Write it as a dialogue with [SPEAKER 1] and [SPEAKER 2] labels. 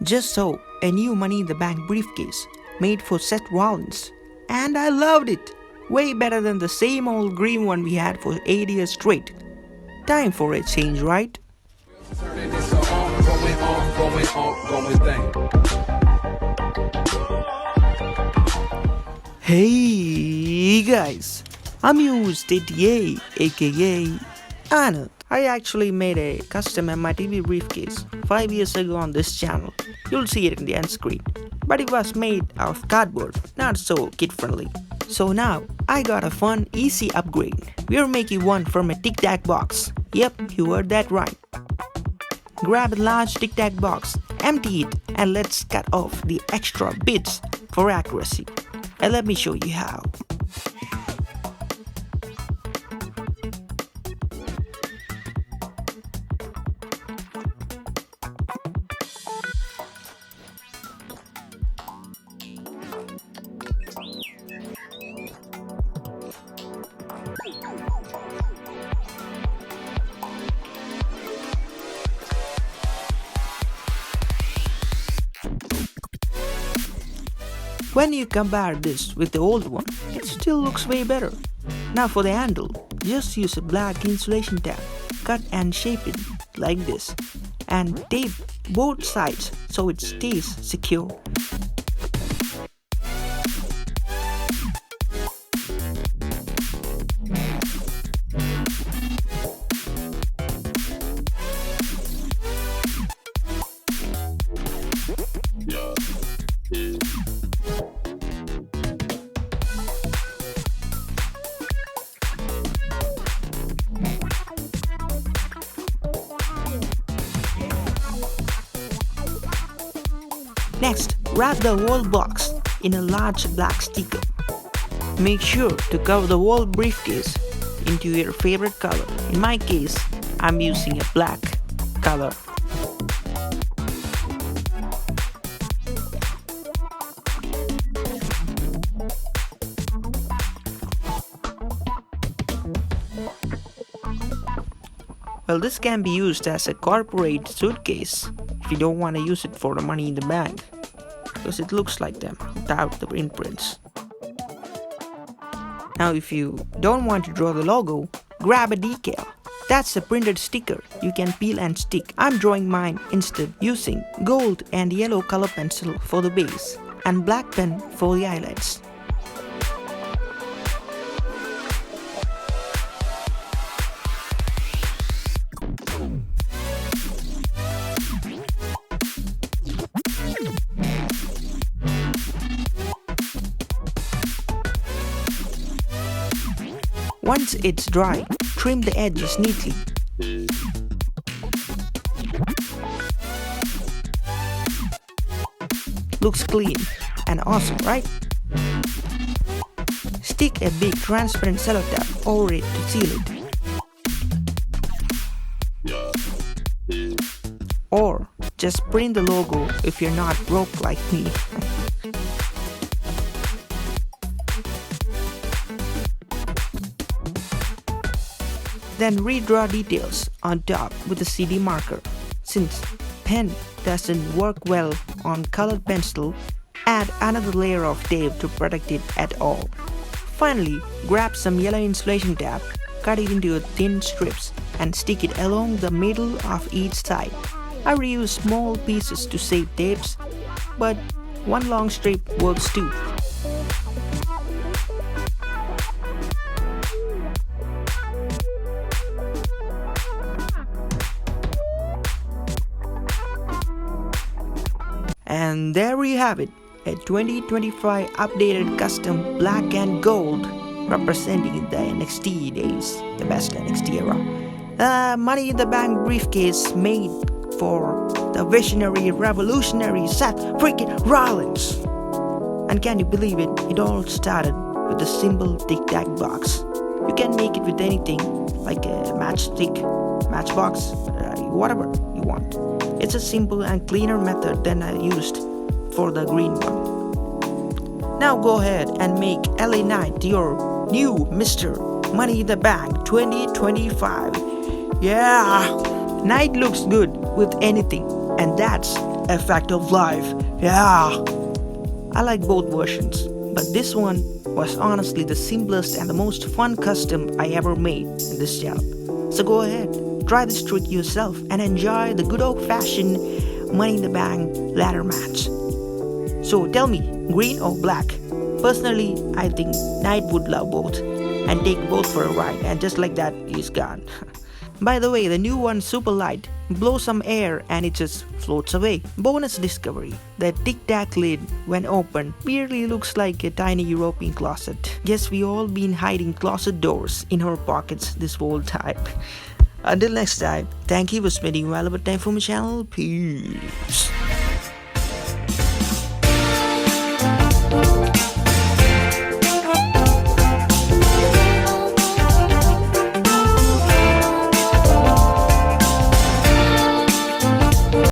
[SPEAKER 1] Just saw a new Money in the Bank briefcase made for Seth Rollins, and I loved it. Way better than the same old green one we had for 8 years straight. Time for a change, right? Hey guys, I'm your Stay aka Anand. I actually made a custom MITB briefcase 5 years ago on this channel. You'll see it in the end screen. But it was made of cardboard, not so kid-friendly. So now, I got a fun, easy upgrade. We're making one from a Tic Tac box. Yep, you heard that right. Grab a large Tic Tac box, empty it, and let's cut off the extra bits for accuracy. And let me show you how. When you compare this with the old one, it still looks way better. Now for the handle, just use a black insulation tab, cut and shape it like this, and tape both sides so it stays secure. Next, wrap the whole box in a large black sticker. Make sure to cover the whole briefcase into your favorite color. In my case, I'm using a black color. Well, this can be used as a corporate suitcase if you don't want to use it for the money in the bank, because it looks like them without the imprints. Now if you don't want to draw the logo, grab a decal. That's a printed sticker you can peel and stick. I'm drawing mine instead using gold and yellow color pencil for the base and black pen for the highlights. Once it's dry, trim the edges neatly. Looks clean and awesome, right? Stick a big transparent cello tab over it to seal it. Or just print the logo if you're not broke like me. Then redraw details on top with a CD marker. Since pen doesn't work well on colored pencil, add another layer of tape to protect it at all. Finally, grab some yellow insulation tape, cut it into thin strips and stick it along the middle of each side. I reuse small pieces to save tapes, but one long strip works too. And there we have it, a 2025 updated custom black and gold representing the NXT days, the best NXT era. Money in the Bank briefcase made for the visionary, revolutionary Seth freaking Rollins. And can you believe it? It all started with a simple Tic Tac box. You can make it with anything, like a matchstick, matchbox, whatever you want. It's a simple and cleaner method than I used for the green one. Now go ahead and make LA Knight your new Mr. Money in the Bank 2025. Yeah, Knight looks good with anything, and that's effect of life. Yeah. I like both versions, but this one was honestly the simplest and the most fun custom I ever made in this job. So go ahead, try this trick yourself and enjoy the good old-fashioned Money in the Bank ladder match. So tell me, green or black? Personally, I think Knight would love both and take both for a ride, and just like that, he's gone. By the way, the new one, super light, blow some air and it just floats away. Bonus discovery: the Tic Tac lid, when opened, merely looks like a tiny European closet. Guess we all been hiding closet doors in our pockets this whole time. Until next time, thank you for spending valuable time for my channel. Peace.